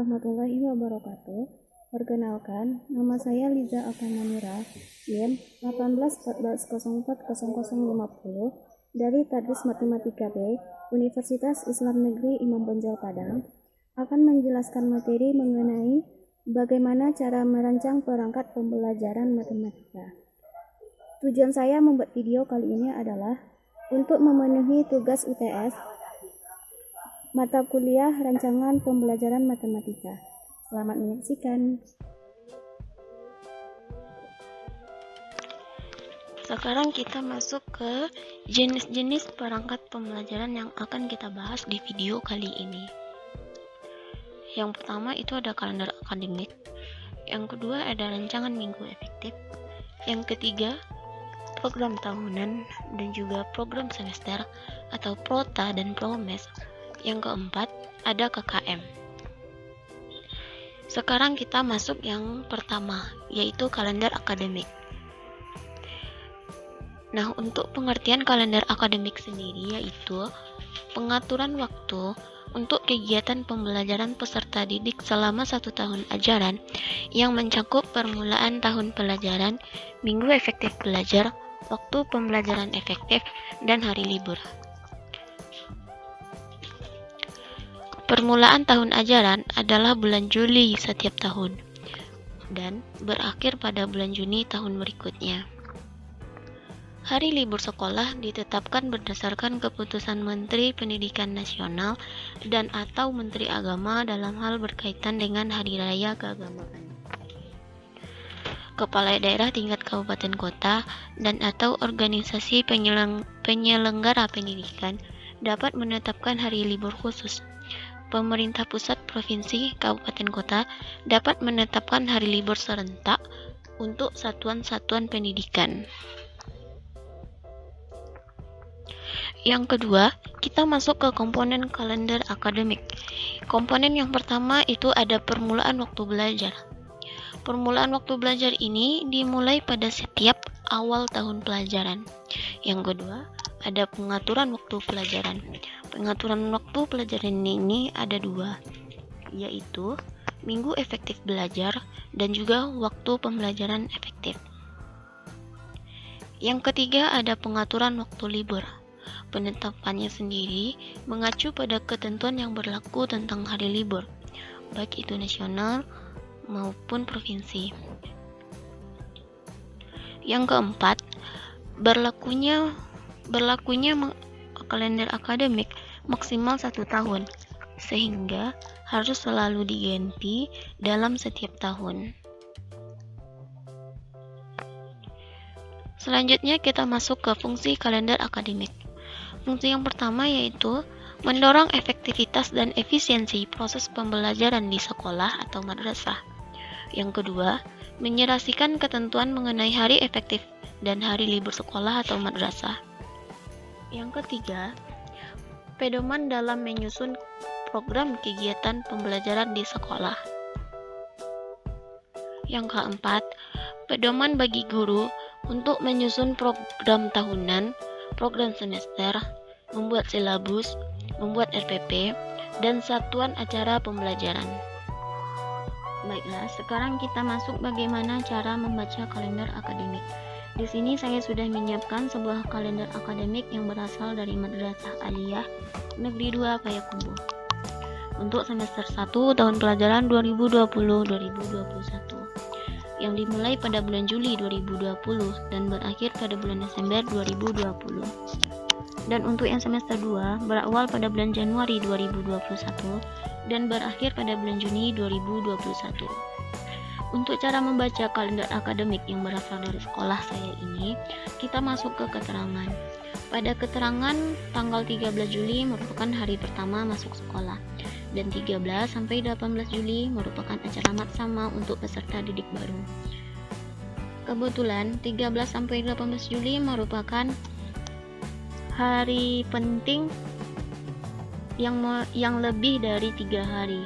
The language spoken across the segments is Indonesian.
warahmatullahi wabarakatuh. Perkenalkan, nama saya Liza Alkamanira, NIM 1814040050 dari Tadris Matematika B, Universitas Islam Negeri Imam Bonjol Padang, akan menjelaskan materi mengenai bagaimana cara merancang perangkat pembelajaran matematika. Tujuan saya membuat video kali ini adalah untuk memenuhi tugas UTS mata kuliah rancangan pembelajaran matematika. Selamat menyaksikan. Sekarang kita masuk ke jenis-jenis perangkat pembelajaran yang akan kita bahas di video kali ini. Yang pertama itu ada kalender akademik. Yang kedua ada rancangan minggu efektif. Yang ketiga program tahunan dan juga program semester atau prota dan promes. Yang keempat ada KKM. Sekarang kita masuk yang pertama, yaitu kalender akademik. Nah, untuk pengertian kalender akademik sendiri yaitu pengaturan waktu untuk kegiatan pembelajaran peserta didik selama 1 tahun ajaran yang mencakup permulaan tahun pelajaran, minggu efektif belajar, waktu pembelajaran efektif, dan hari libur. Permulaan tahun ajaran adalah bulan Juli setiap tahun dan berakhir pada bulan Juni tahun berikutnya. Hari libur sekolah ditetapkan berdasarkan keputusan Menteri Pendidikan Nasional dan atau Menteri Agama dalam hal berkaitan dengan hari raya keagamaan. Kepala daerah tingkat kabupaten kota dan atau organisasi penyelenggara pendidikan dapat menetapkan hari libur khusus. Pemerintah pusat, provinsi, kabupaten kota dapat menetapkan hari libur serentak untuk satuan-satuan pendidikan. Yang kedua, kita masuk ke komponen kalender akademik. Komponen yang pertama itu ada permulaan waktu belajar. Permulaan waktu belajar ini dimulai pada setiap awal tahun pelajaran. Yang kedua, ada pengaturan waktu pelajaran. Pengaturan waktu pelajaran ini ada 2, yaitu minggu efektif belajar dan juga waktu pembelajaran efektif. Yang ketiga ada pengaturan waktu libur. Penetapannya sendiri mengacu pada ketentuan yang berlaku tentang hari libur, baik itu nasional maupun provinsi. Yang keempat, berlakunya kalender akademik maksimal 1 tahun, sehingga harus selalu diganti dalam setiap tahun. Selanjutnya kita masuk ke fungsi kalender akademik. Fungsi yang pertama yaitu mendorong efektivitas dan efisiensi proses pembelajaran di sekolah atau madrasah. Yang kedua, menyerasikan ketentuan mengenai hari efektif dan hari libur sekolah atau madrasah. Yang ketiga, pedoman dalam menyusun program kegiatan pembelajaran di sekolah. Yang keempat, pedoman bagi guru untuk menyusun program tahunan, program semester, membuat silabus, membuat RPP, dan satuan acara pembelajaran. Baiklah, sekarang kita masuk bagaimana cara membaca kalender akademik. Di sini saya sudah menyiapkan sebuah kalender akademik yang berasal dari Madrasah Aliyah Negeri 2 Payakumbuh untuk semester 1 tahun pelajaran 2020-2021 yang dimulai pada bulan Juli 2020 dan berakhir pada bulan Desember 2020. Dan untuk yang semester 2 berawal pada bulan Januari 2021 dan berakhir pada bulan Juni 2021. Untuk cara membaca kalender akademik yang berasal dari sekolah saya ini, kita masuk ke keterangan. Pada keterangan, tanggal 13 Juli merupakan hari pertama masuk sekolah, dan 13 sampai 18 Juli merupakan acara matsama untuk peserta didik baru. Kebetulan, 13 sampai 18 Juli merupakan hari penting yang lebih dari 3 hari.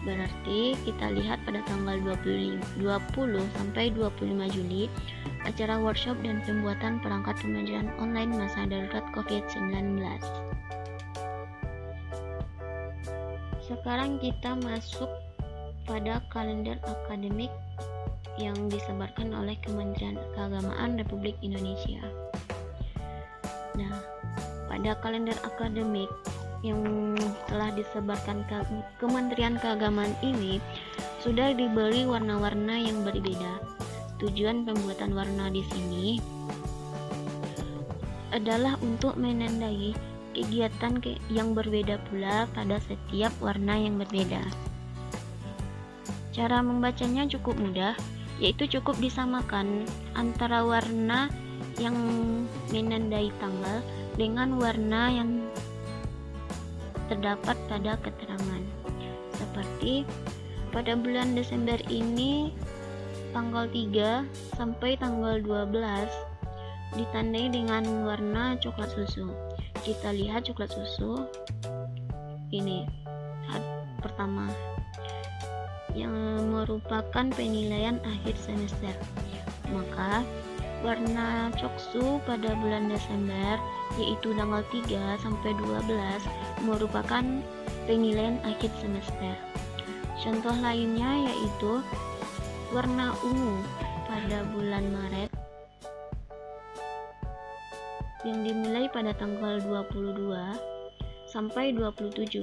Berarti kita lihat pada tanggal 20 sampai 25 Juli acara workshop dan pembuatan perangkat pembelajaran online masa darurat COVID-19. Sekarang kita masuk pada kalender akademik yang disebarkan oleh Kementerian Keagamaan Republik Indonesia. Nah, pada kalender akademik yang telah disebarkan ke Kementerian Keagamaan ini sudah diberi warna-warna yang berbeda. Tujuan pembuatan warna di sini adalah untuk menandai kegiatan yang berbeda pula pada setiap warna yang berbeda. Cara membacanya cukup mudah, yaitu cukup disamakan antara warna yang menandai tanggal dengan warna yang terdapat pada keterangan. Seperti pada bulan Desember ini tanggal 3 sampai tanggal 12 ditandai dengan warna coklat susu. Kita lihat coklat susu ini pertama yang merupakan penilaian akhir semester. Maka warna coksu pada bulan Desember yaitu tanggal 3 sampai 12 merupakan penilaian akhir semester. Contoh lainnya yaitu warna ungu pada bulan Maret yang dimulai pada tanggal 22 sampai 27.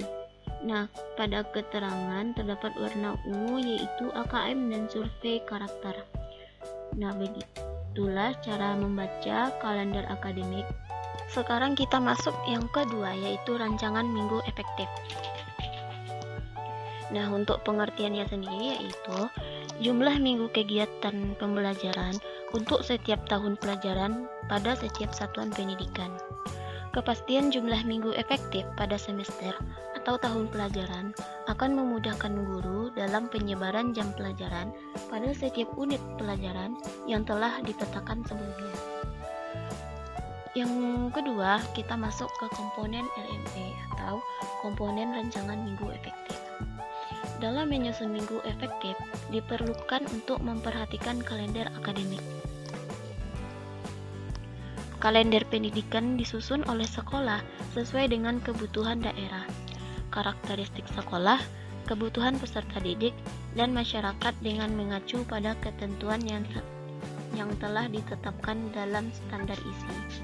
Nah, pada keterangan terdapat warna ungu yaitu AKM dan survei karakter. Nah, begitulah cara membaca kalender akademik. Sekarang kita masuk yang kedua yaitu rancangan minggu efektif. Nah, untuk pengertiannya sendiri yaitu jumlah minggu kegiatan pembelajaran untuk setiap tahun pelajaran pada setiap satuan pendidikan. Kepastian jumlah minggu efektif pada semester atau tahun pelajaran akan memudahkan guru dalam penyebaran jam pelajaran pada setiap unit pelajaran yang telah ditetapkan sebelumnya. Yang kedua, kita masuk ke komponen RME atau komponen rancangan minggu efektif. Dalam menyusun minggu efektif, diperlukan untuk memperhatikan kalender akademik. Kalender pendidikan disusun oleh sekolah sesuai dengan kebutuhan daerah, karakteristik sekolah, kebutuhan peserta didik, dan masyarakat dengan mengacu pada ketentuan yang telah ditetapkan dalam standar isi.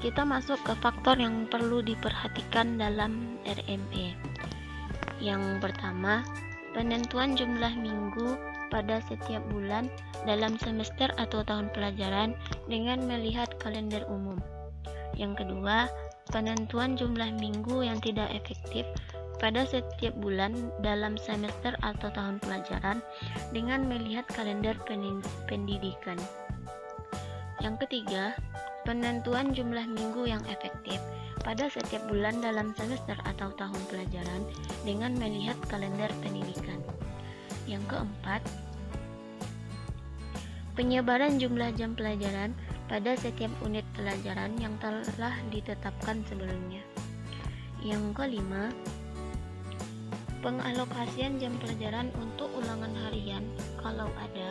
Kita masuk ke faktor yang perlu diperhatikan dalam RME. Yang pertama, penentuan jumlah minggu pada setiap bulan dalam semester atau tahun pelajaran dengan melihat kalender umum. Yang kedua, penentuan jumlah minggu yang tidak efektif pada setiap bulan dalam semester atau tahun pelajaran dengan melihat kalender pendidikan. Yang ketiga, penentuan jumlah minggu yang efektif pada setiap bulan dalam semester atau tahun pelajaran dengan melihat kalender pendidikan. Yang keempat, penyebaran jumlah jam pelajaran pada setiap unit pelajaran yang telah ditetapkan sebelumnya. Yang kelima, pengalokasian jam pelajaran untuk ulangan harian kalau ada,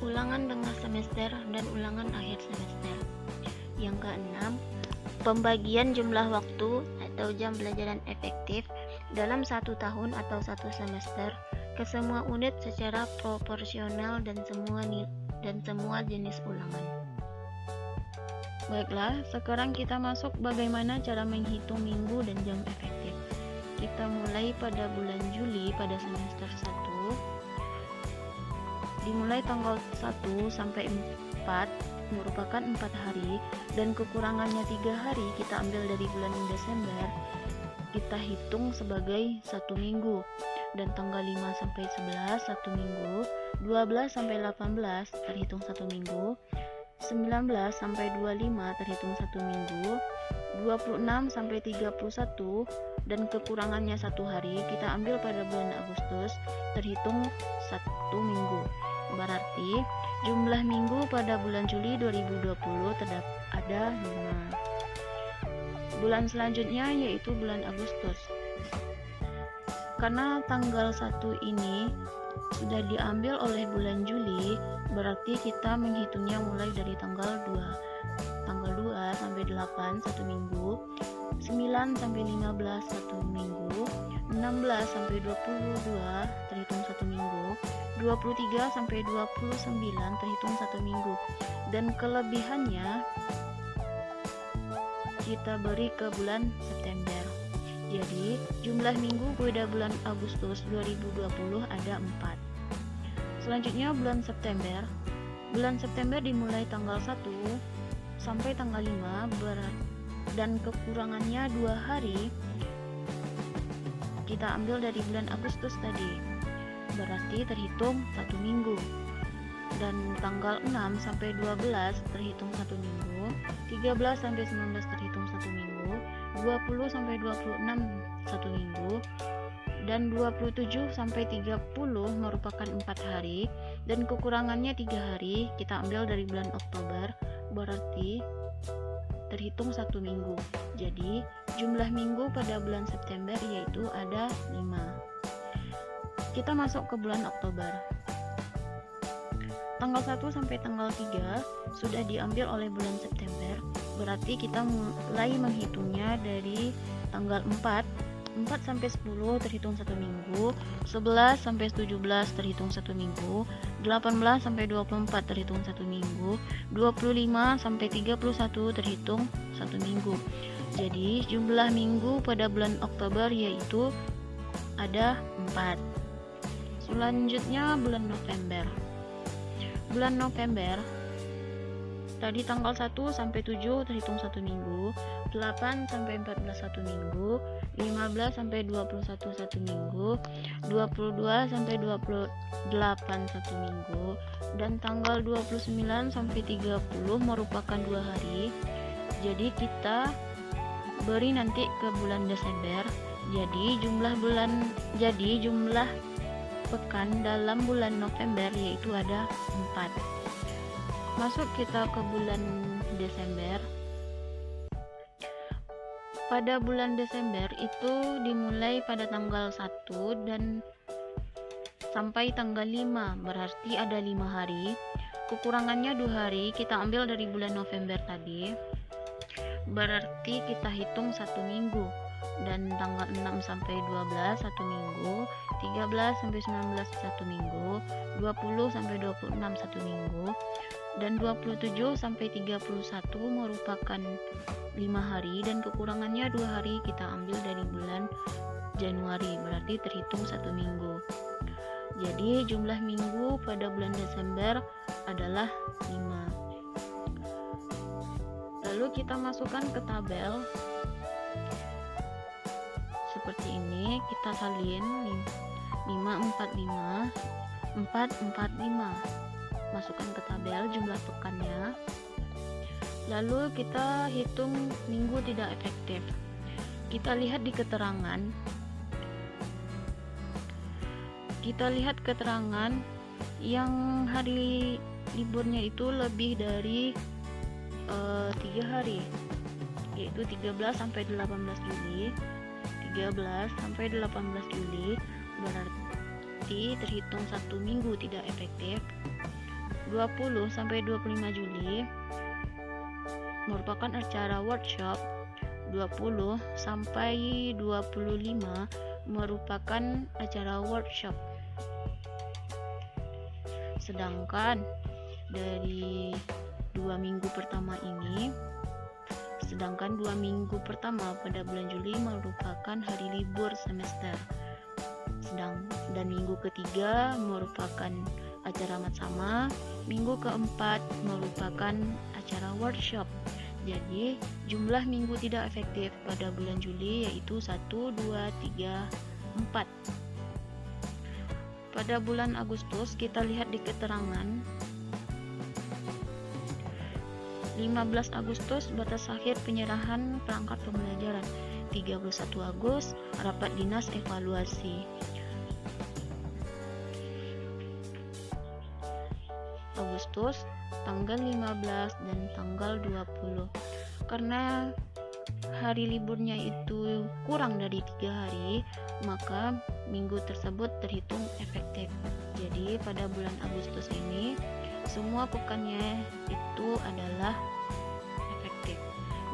ulangan tengah semester, dan ulangan akhir semester. Yang keenam, pembagian jumlah waktu atau jam pelajaran efektif dalam satu tahun atau satu semester ke semua unit secara proporsional dan semua jenis ulangan. Baiklah, sekarang kita masuk bagaimana cara menghitung minggu dan jam efektif. Kita mulai pada bulan Juli pada semester 1. Dimulai tanggal 1 sampai 4 merupakan 4 hari dan kekurangannya 3 hari kita ambil dari bulan Desember, kita hitung sebagai 1 minggu, dan tanggal 5 sampai 11 1 minggu, 12 sampai 18 terhitung 1 minggu, 19 sampai 25 terhitung 1 minggu, 26 sampai 31 dan kekurangannya 1 hari kita ambil pada bulan Agustus terhitung 1 minggu. Berarti jumlah minggu pada bulan Juli 2020 ada 5. Bulan selanjutnya yaitu bulan Agustus. Karena tanggal 1 ini sudah diambil oleh bulan Juli, berarti kita menghitungnya mulai dari tanggal 2 sampai 8 1 minggu, 9 sampai 15 1 minggu, 16 sampai 22 terhitung 1 minggu, 23 sampai 29 terhitung 1 minggu. Dan kelebihannya kita beri ke bulan September. Jadi jumlah minggu pada bulan Agustus 2020 ada 4. Selanjutnya bulan September. Bulan September dimulai tanggal 1 sampai tanggal 5 dan kekurangannya 2 hari. Kita ambil dari bulan Agustus tadi, berarti terhitung 1 minggu. Dan tanggal 6 sampai 12 terhitung 1 minggu, 13 sampai 19 terhitung 1 minggu, 20 sampai 26 1 minggu, dan 27 sampai 30 merupakan 4 hari, dan kekurangannya 3 hari. Kita ambil dari bulan Oktober, berarti terhitung 1 minggu. Jadi jumlah minggu pada bulan September yaitu ada 5. Kita masuk ke bulan Oktober. Tanggal 1 sampai tanggal 3 sudah diambil oleh bulan September, berarti kita mulai menghitungnya dari tanggal 4 sampai 10 terhitung 1 minggu, 11 sampai 17 terhitung 1 minggu, 18 sampai 24 terhitung 1 minggu, 25 sampai 31 terhitung 1 minggu. Jadi jumlah minggu pada bulan Oktober yaitu ada 4. Selanjutnya bulan November. Bulan November tadi tanggal 1 sampai 7 terhitung 1 minggu, 8 sampai 14 1 minggu, 15 sampai 21 1 minggu, 22 sampai 28 1 minggu, dan tanggal 29 sampai 30 merupakan 2 hari. Jadi kita beri nanti ke bulan Desember. Jadi jumlah pekan dalam bulan November yaitu ada 4. Masuk kita ke bulan Desember. Pada bulan Desember itu dimulai pada tanggal 1 dan sampai tanggal 5, berarti ada 5 hari. Kekurangannya 2 hari, kita ambil dari bulan November tadi, berarti kita hitung 1 minggu. Dan tanggal 6 sampai 12 1 minggu, 13 sampai 19 1 minggu, 20 sampai 26 1 minggu, dan 27 sampai 31 merupakan 5 hari, dan kekurangannya 2 hari. Kita ambil dari bulan Januari, berarti terhitung 1 minggu. Jadi jumlah minggu pada bulan Desember adalah 5. Lalu kita masukkan ke tabel seperti ini, kita salin 5 4 5 4 4 5, masukkan ke tabel jumlah pekannya. Lalu kita hitung minggu tidak efektif. Kita lihat di keterangan, yang hari liburnya itu lebih dari 3 hari, yaitu 13 sampai 18 Juli. 13 sampai 18 Juli berarti terhitung 1 minggu tidak efektif. 20 sampai 25 Juli merupakan acara workshop. 20 sampai 25 merupakan acara workshop. Sedangkan dari 2 minggu pertama pada bulan Juli merupakan hari libur semester. Dan minggu ketiga merupakan acara matsama, minggu keempat merupakan acara workshop. Jadi jumlah minggu tidak efektif pada bulan Juli yaitu 1, 2, 3, 4. Pada bulan Agustus kita lihat di keterangan, 15 Agustus batas akhir penyerahan perangkat pembelajaran, 31 Agustus rapat dinas evaluasi. Agustus tanggal 15 dan tanggal 20. Karena hari liburnya itu kurang dari 3 hari, maka minggu tersebut terhitung efektif. Jadi pada bulan Agustus ini semua pekannya itu adalah efektif.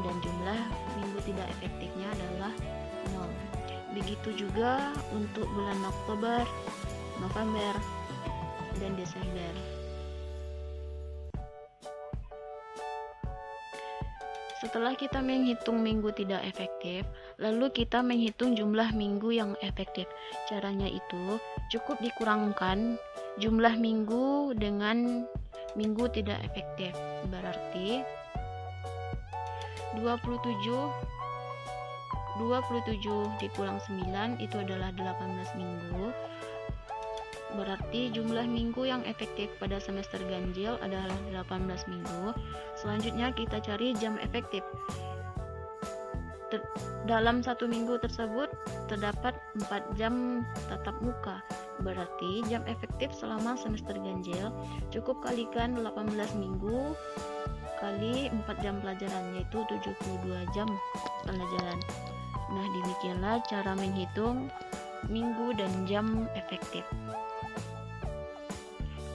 dan jumlah minggu tidak efektifnya adalah 0. Begitu juga untuk bulan Oktober, November, dan Desember. Setelah kita menghitung minggu tidak efektif, lalu kita menghitung jumlah minggu yang efektif. Caranya itu cukup dikurangkan jumlah minggu dengan minggu tidak efektif. Berarti 27 dikurang 9 itu adalah 18 minggu. Berarti jumlah minggu yang efektif pada semester ganjil adalah 18 minggu. Selanjutnya kita cari jam efektif. Dalam satu minggu tersebut terdapat 4 jam tatap muka. Berarti jam efektif selama semester ganjil cukup kalikan 18 minggu kali 4 jam pelajaran, yaitu 72 jam pelajaran. Nah, demikianlah cara menghitung minggu dan jam efektif.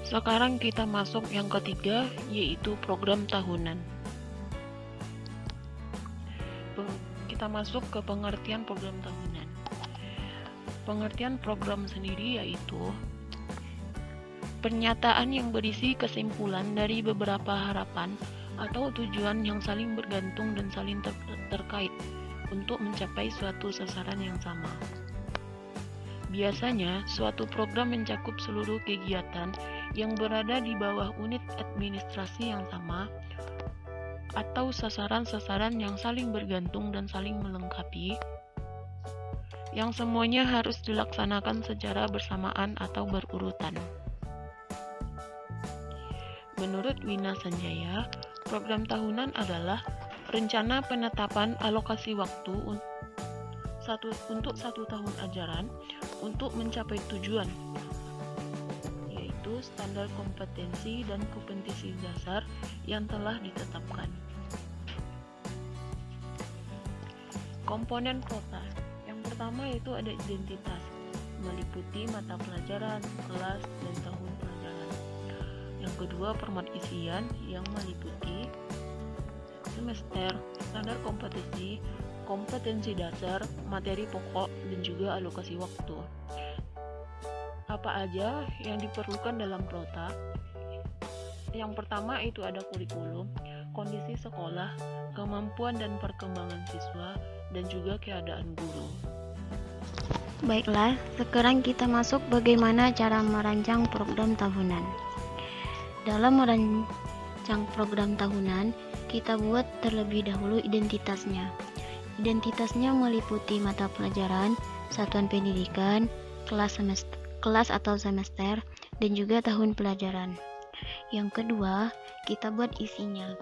Sekarang kita masuk yang ketiga, yaitu program tahunan. Kita masuk ke pengertian program tahunan. Pengertian program sendiri yaitu pernyataan yang berisi kesimpulan dari beberapa harapan atau tujuan yang saling bergantung dan saling terkait untuk mencapai suatu sasaran yang sama. Biasanya, suatu program mencakup seluruh kegiatan yang berada di bawah unit administrasi yang sama atau sasaran-sasaran yang saling bergantung dan saling melengkapi, yang semuanya harus dilaksanakan secara bersamaan atau berurutan. Menurut Wina Sanjaya, program tahunan adalah rencana penetapan alokasi waktu untuk satu tahun ajaran untuk mencapai tujuan, yaitu standar kompetensi dan kompetensi dasar yang telah ditetapkan. Komponen prota. Yang pertama yaitu ada identitas, meliputi mata pelajaran, kelas, dan tahun pelajaran. Yang kedua, format isian yang meliputi semester, standar kompetensi, kompetensi dasar, materi pokok, dan juga alokasi waktu. Apa aja yang diperlukan dalam prota? Yang pertama itu ada kurikulum, kondisi sekolah, kemampuan dan perkembangan siswa, dan juga keadaan guru. Baiklah, sekarang kita masuk bagaimana cara merancang program tahunan. Dalam merancang program tahunan, kita buat terlebih dahulu identitasnya. Identitasnya meliputi mata pelajaran, satuan pendidikan, kelas atau semester, dan juga tahun pelajaran. Yang kedua, kita buat isinya.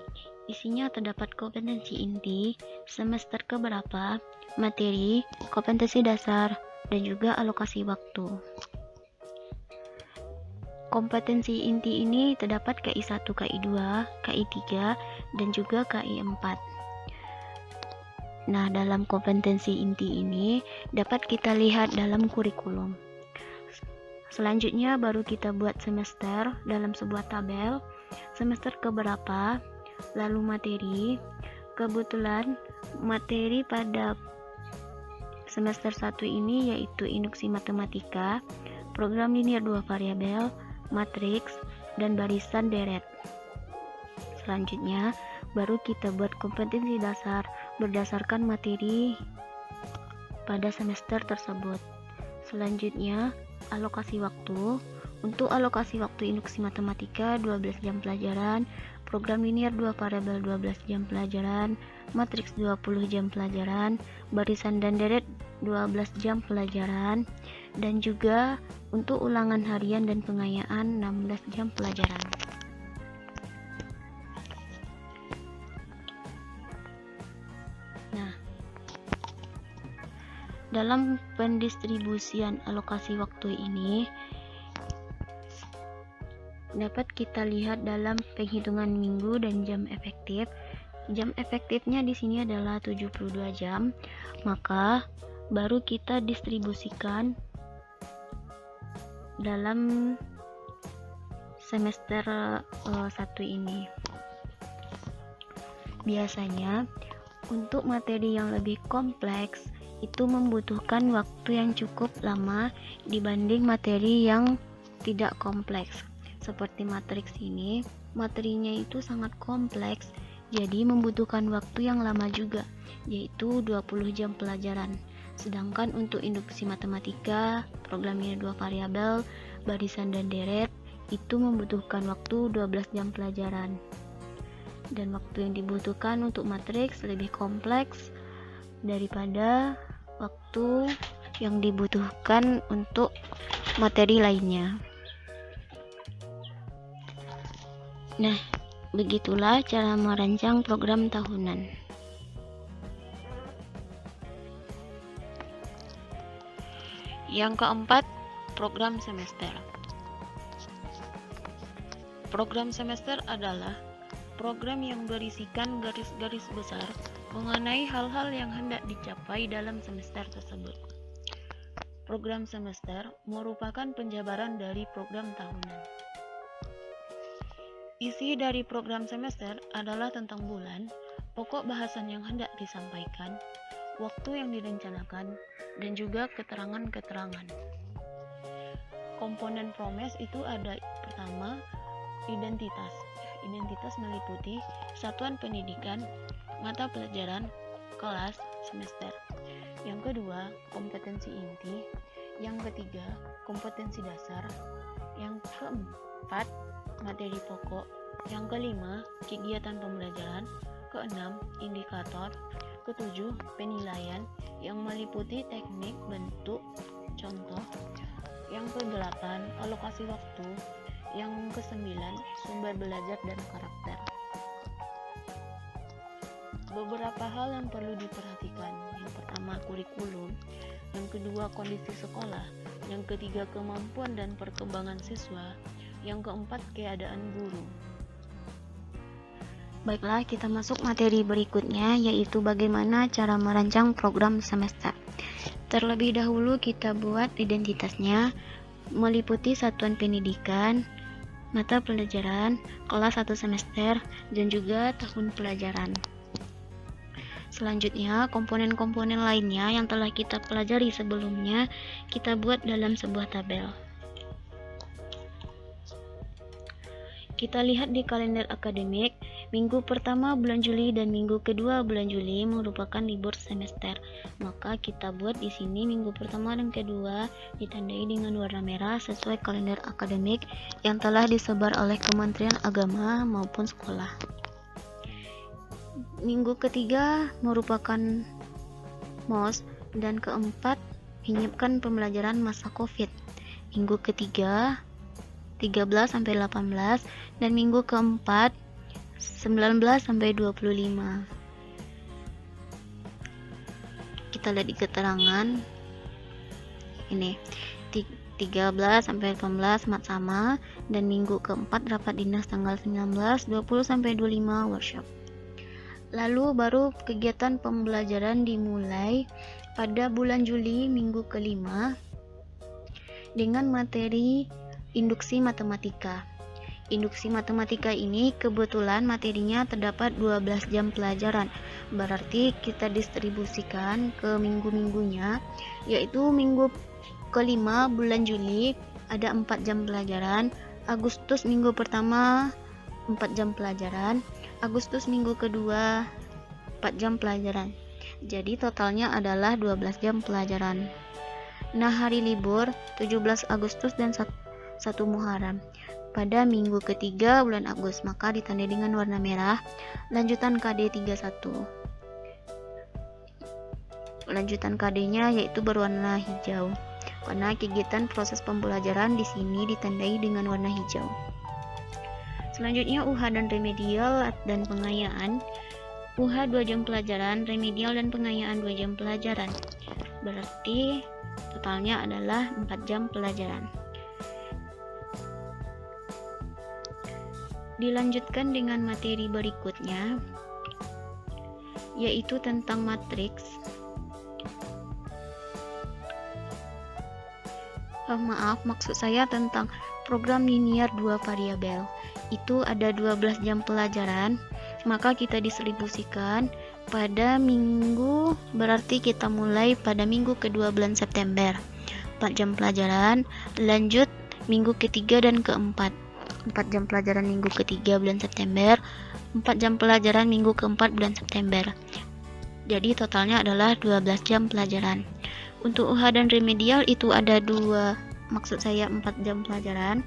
Isinya terdapat kompetensi inti, semester keberapa, materi, kompetensi dasar, dan juga alokasi waktu. Kompetensi inti ini terdapat KI 1, KI 2, KI 3, dan juga KI 4. Nah, dalam kompetensi inti ini dapat kita lihat dalam kurikulum. Selanjutnya baru kita buat semester dalam sebuah tabel, semester keberapa, lalu materi. Kebetulan materi pada semester 1 ini yaitu induksi matematika, program linear 2 variabel, matriks, dan barisan deret. Selanjutnya baru kita buat kompetensi dasar berdasarkan materi pada semester tersebut. Selanjutnya alokasi waktu. Untuk alokasi waktu induksi matematika 12 jam pelajaran, program linear 2 variabel 12 jam pelajaran, matriks 20 jam pelajaran, barisan dan deret 12 jam pelajaran, dan juga untuk ulangan harian dan pengayaan 16 jam pelajaran. Nah, dalam pendistribusian alokasi waktu ini dapat kita lihat dalam penghitungan minggu dan jam efektif. Jam efektifnya di sini adalah 72 jam, maka baru kita distribusikan dalam semester 1 ini. Biasanya Untuk materi yang lebih kompleks, itu membutuhkan waktu yang cukup lama dibanding materi yang tidak kompleks. Seperti matriks ini, materinya itu sangat kompleks, jadi membutuhkan waktu yang lama juga, yaitu 20 jam pelajaran. Sedangkan untuk induksi matematika, programnya 2 variabel, barisan dan deret, itu membutuhkan waktu 12 jam pelajaran. Dan waktu yang dibutuhkan untuk matriks lebih kompleks daripada waktu yang dibutuhkan untuk materi lainnya. Nah, begitulah cara merancang program tahunan. Yang keempat, program semester. Program semester adalah program yang berisikan garis-garis besar mengenai hal-hal yang hendak dicapai dalam semester tersebut. Program semester merupakan penjabaran dari program tahunan. Isi dari program semester adalah tentang bulan, pokok bahasan yang hendak disampaikan, waktu yang direncanakan, dan juga keterangan-keterangan. Komponen promes itu ada pertama, identitas. Identitas meliputi satuan pendidikan, mata pelajaran, kelas, semester. Yang kedua, kompetensi inti. Yang ketiga, kompetensi dasar. Yang keempat, materi pokok. Yang kelima, kegiatan pembelajaran. Keenam, indikator. Ketujuh, penilaian yang meliputi teknik, bentuk, contoh. Yang kedelapan, alokasi waktu. Yang kesembilan, sumber belajar dan karakter. Beberapa hal yang perlu diperhatikan. Yang pertama, kurikulum. Yang kedua, kondisi sekolah. Yang ketiga, kemampuan dan perkembangan siswa. Yang keempat, keadaan guru. Baiklah, kita masuk materi berikutnya, yaitu bagaimana cara merancang program semester. Terlebih dahulu kita buat identitasnya, meliputi satuan pendidikan, mata pelajaran, kelas 1 semester, dan juga tahun pelajaran. Selanjutnya, komponen-komponen lainnya yang telah kita pelajari sebelumnya, kita buat dalam sebuah tabel. Kita lihat di kalender akademik, minggu pertama bulan Juli dan minggu kedua bulan Juli merupakan libur semester. Maka kita buat di sini minggu pertama dan kedua ditandai dengan warna merah sesuai kalender akademik yang telah disebar oleh Kementerian Agama maupun sekolah. Minggu ketiga merupakan MOS dan keempat menyiapkan pembelajaran masa Covid. Minggu ketiga 13 sampai 18 dan minggu keempat 19 sampai 25. Kita lihat di keterangan ini 13 sampai 18 sama dan minggu keempat rapat dinas tanggal 19, 20 sampai 25 workshop. Lalu baru kegiatan pembelajaran dimulai pada bulan Juli minggu kelima dengan materi induksi matematika. Induksi matematika ini kebetulan materinya terdapat 12 jam pelajaran. Berarti kita distribusikan ke minggu-minggunya, yaitu minggu kelima bulan Juli ada 4 jam pelajaran, Agustus minggu pertama 4 jam pelajaran, Agustus minggu kedua 4 jam pelajaran. Jadi totalnya adalah 12 jam pelajaran. Nah, hari libur 17 Agustus dan 1 Muharram pada minggu ketiga bulan Agustus, maka ditandai dengan warna merah. Lanjutan KD 31. Lanjutan KD-nya yaitu berwarna hijau. Karena kegiatan proses pembelajaran di sini ditandai dengan warna hijau. Selanjutnya UH dan remedial dan pengayaan. UH 2 jam pelajaran, remedial dan pengayaan 2 jam pelajaran. Berarti totalnya adalah 4 jam pelajaran. Dilanjutkan dengan materi berikutnya, yaitu tentang matriks. Maksud saya tentang program linear 2 variabel. Itu ada 12 jam pelajaran, maka kita distribusikan pada minggu, berarti kita mulai pada minggu kedua bulan September. 4 jam pelajaran, lanjut minggu ketiga dan keempat. 4 jam pelajaran minggu ketiga bulan September, 4 jam pelajaran minggu keempat bulan September. Jadi totalnya adalah 12 jam pelajaran. Untuk UH dan remedial itu ada 4 jam pelajaran.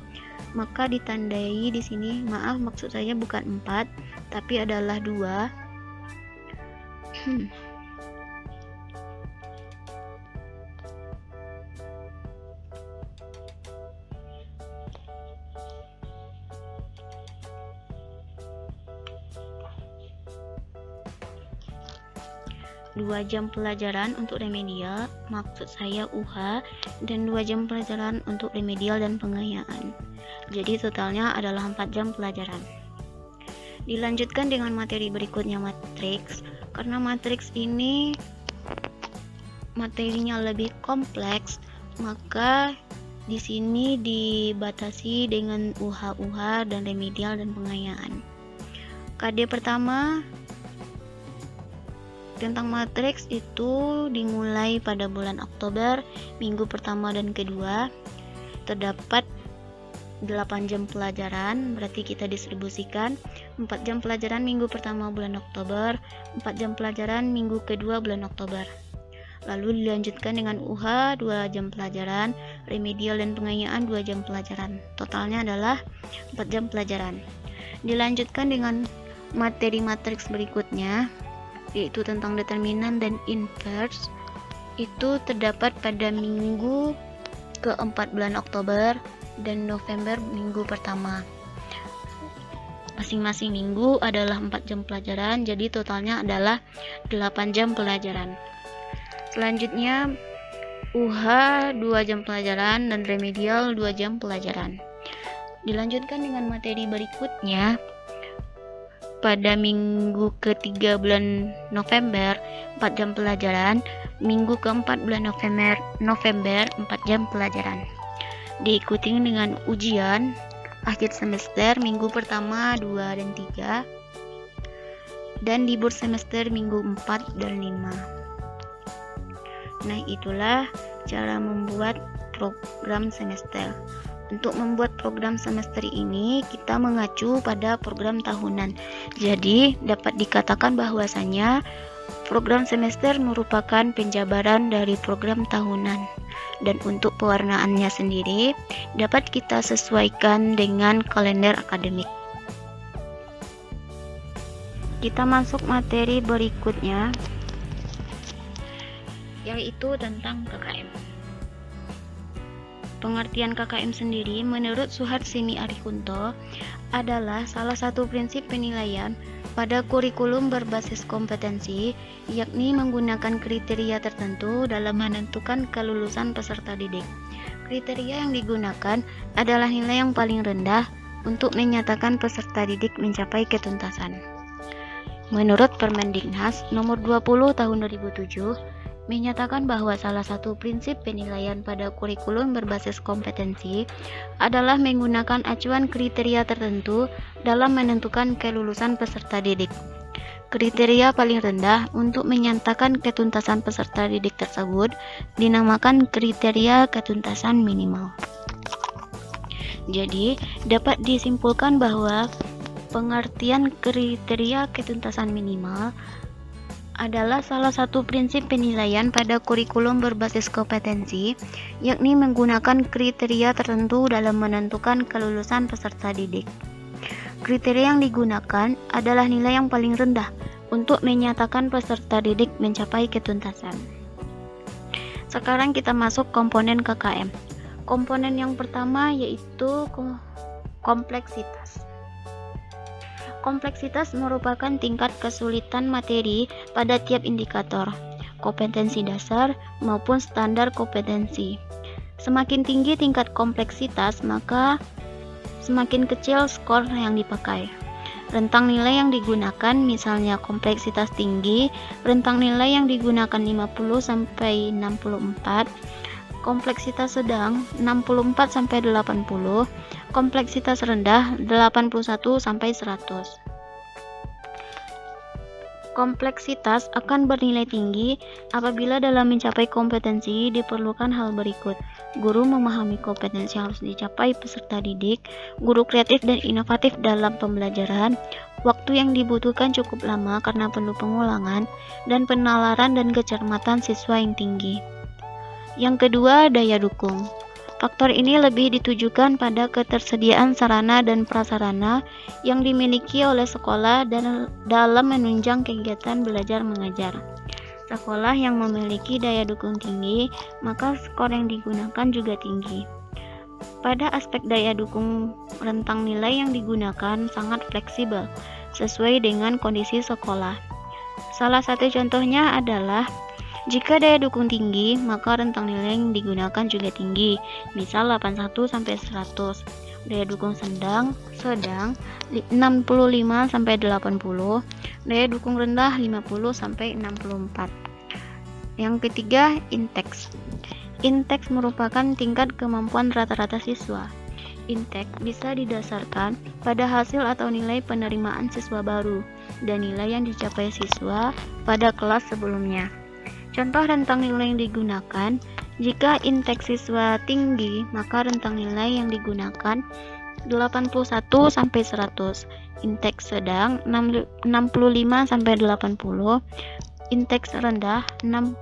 Maka ditandai di sini, maaf maksud saya bukan 4, tapi adalah 2. 2 jam pelajaran untuk remedial, maksud saya UH, dan 2 jam pelajaran untuk remedial dan pengayaan. Jadi totalnya adalah 4 jam pelajaran. Dilanjutkan dengan materi berikutnya, matriks. Karena matriks ini materinya lebih kompleks, maka di sini dibatasi dengan UH dan remedial dan pengayaan. KD pertama tentang matriks itu dimulai pada bulan Oktober, minggu pertama dan kedua. Terdapat 8 jam pelajaran, berarti kita distribusikan 4 jam pelajaran minggu pertama bulan Oktober, 4 jam pelajaran minggu kedua bulan Oktober. Lalu dilanjutkan dengan UH 2 jam pelajaran, remedial dan pengayaan 2 jam pelajaran. Totalnya adalah 4 jam pelajaran. Dilanjutkan dengan materi matriks berikutnya, yaitu tentang determinan dan inverse. Itu terdapat pada minggu keempat bulan Oktober dan November minggu pertama. Masing-masing minggu adalah 4 jam pelajaran, jadi totalnya adalah 8 jam pelajaran. Selanjutnya UH 2 jam pelajaran dan remedial 2 jam pelajaran. Dilanjutkan dengan materi berikutnya. Pada minggu ketiga bulan November 4 jam pelajaran, minggu keempat bulan November 4 jam pelajaran. Diikuti dengan ujian akhir semester minggu pertama 2 dan 3, dan libur semester minggu 4 dan 5. Nah, itulah cara membuat program semester. Untuk membuat program semester ini, kita mengacu pada program tahunan. Jadi, dapat dikatakan bahwasanya program semester merupakan penjabaran dari program tahunan. Dan untuk pewarnaannya sendiri, dapat kita sesuaikan dengan kalender akademik. Kita masuk materi berikutnya, yaitu tentang KKM. Pengertian KKM sendiri menurut Suhartsini Arikunto adalah salah satu prinsip penilaian pada kurikulum berbasis kompetensi, yakni menggunakan kriteria tertentu dalam menentukan kelulusan peserta didik. Kriteria yang digunakan adalah nilai yang paling rendah untuk menyatakan peserta didik mencapai ketuntasan. Menurut Permendiknas nomor 20 tahun 2007, menyatakan bahwa salah satu prinsip penilaian pada kurikulum berbasis kompetensi adalah menggunakan acuan kriteria tertentu dalam menentukan kelulusan peserta didik. Kriteria paling rendah untuk menyatakan ketuntasan peserta didik tersebut dinamakan kriteria ketuntasan minimal. Jadi, dapat disimpulkan bahwa pengertian kriteria ketuntasan minimal adalah salah satu prinsip penilaian pada kurikulum berbasis kompetensi, yakni menggunakan kriteria tertentu dalam menentukan kelulusan peserta didik. Kriteria yang digunakan adalah nilai yang paling rendah untuk menyatakan peserta didik mencapai ketuntasan. Sekarang kita masuk komponen KKM. Komponen yang pertama yaitu kompleksitas. Kompleksitas merupakan tingkat kesulitan materi pada tiap indikator, kompetensi dasar maupun standar kompetensi. Semakin tinggi tingkat kompleksitas, maka semakin kecil skor yang dipakai. Rentang nilai yang digunakan misalnya kompleksitas tinggi, rentang nilai yang digunakan 50 sampai 64, kompleksitas sedang 64 sampai 80, kompleksitas rendah 81 sampai 100. Kompleksitas akan bernilai tinggi apabila dalam mencapai kompetensi diperlukan hal berikut. Guru memahami kompetensi yang harus dicapai peserta didik, guru kreatif dan inovatif dalam pembelajaran, waktu yang dibutuhkan cukup lama karena perlu pengulangan, dan penalaran dan kecermatan siswa yang tinggi. Yang kedua, daya dukung. Faktor ini lebih ditujukan pada ketersediaan sarana dan prasarana yang dimiliki oleh sekolah dan dalam menunjang kegiatan belajar mengajar. Sekolah yang memiliki daya dukung tinggi, maka skor yang digunakan juga tinggi. Pada aspek daya dukung, rentang nilai yang digunakan sangat fleksibel, sesuai dengan kondisi sekolah. Salah satu contohnya adalah jika daya dukung tinggi, maka rentang nilai yang digunakan juga tinggi, misal 81 sampai 100. Daya dukung sedang 65 sampai 80, daya dukung rendah 50 sampai 64. Yang ketiga, indeks. Indeks merupakan tingkat kemampuan rata-rata siswa. Indeks bisa didasarkan pada hasil atau nilai penerimaan siswa baru dan nilai yang dicapai siswa pada kelas sebelumnya. Contoh rentang nilai yang digunakan, jika indeks siswa tinggi, maka rentang nilai yang digunakan 81 sampai 100, indeks sedang 65 sampai 80, indeks rendah 50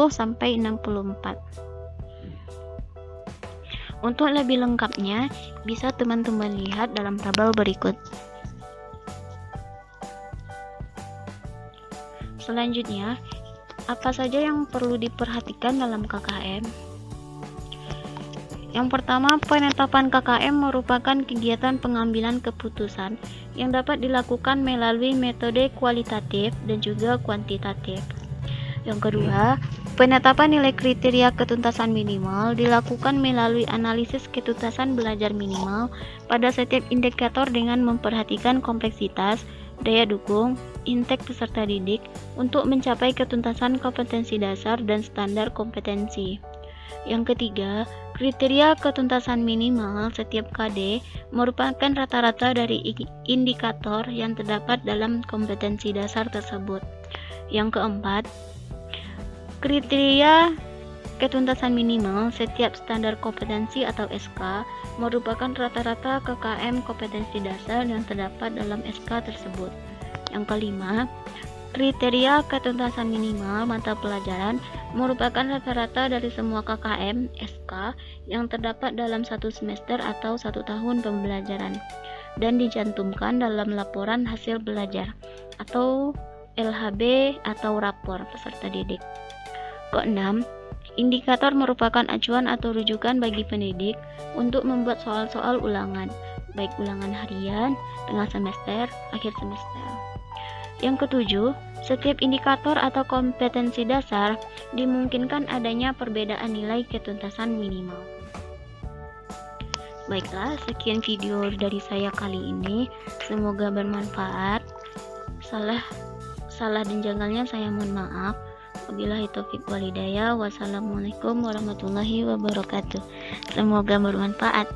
sampai 64. Untuk lebih lengkapnya, bisa teman-teman lihat dalam tabel berikut. Selanjutnya, apa saja yang perlu diperhatikan dalam KKM? Yang pertama, penetapan KKM merupakan kegiatan pengambilan keputusan yang dapat dilakukan melalui metode kualitatif dan juga kuantitatif. Yang kedua, penetapan nilai kriteria ketuntasan minimal dilakukan melalui analisis ketuntasan belajar minimal pada setiap indikator dengan memperhatikan kompleksitas, daya dukung, indeks peserta didik untuk mencapai ketuntasan kompetensi dasar dan standar kompetensi. Yang ketiga, kriteria ketuntasan minimal setiap KD merupakan rata-rata dari indikator yang terdapat dalam kompetensi dasar tersebut. Yang keempat, kriteria ketuntasan minimal setiap standar kompetensi atau SK merupakan rata-rata KKM kompetensi dasar yang terdapat dalam SK tersebut. Yang kelima, kriteria ketuntasan minimal mata pelajaran merupakan rata-rata dari semua KKM SK yang terdapat dalam satu semester atau 1 tahun pembelajaran dan dicantumkan dalam laporan hasil belajar atau LHB atau rapor peserta didik. Keenam, indikator merupakan acuan atau rujukan bagi pendidik untuk membuat soal-soal ulangan, baik ulangan harian, tengah semester, akhir semester. Yang ketujuh, setiap indikator atau kompetensi dasar dimungkinkan adanya perbedaan nilai ketuntasan minimal. Baiklah, sekian video dari saya kali ini. Semoga bermanfaat. Salah dan janggalnya saya mohon maaf. Wabillahi taufiq wal hidayah. Wassalamualaikum warahmatullahi wabarakatuh. Semoga bermanfaat.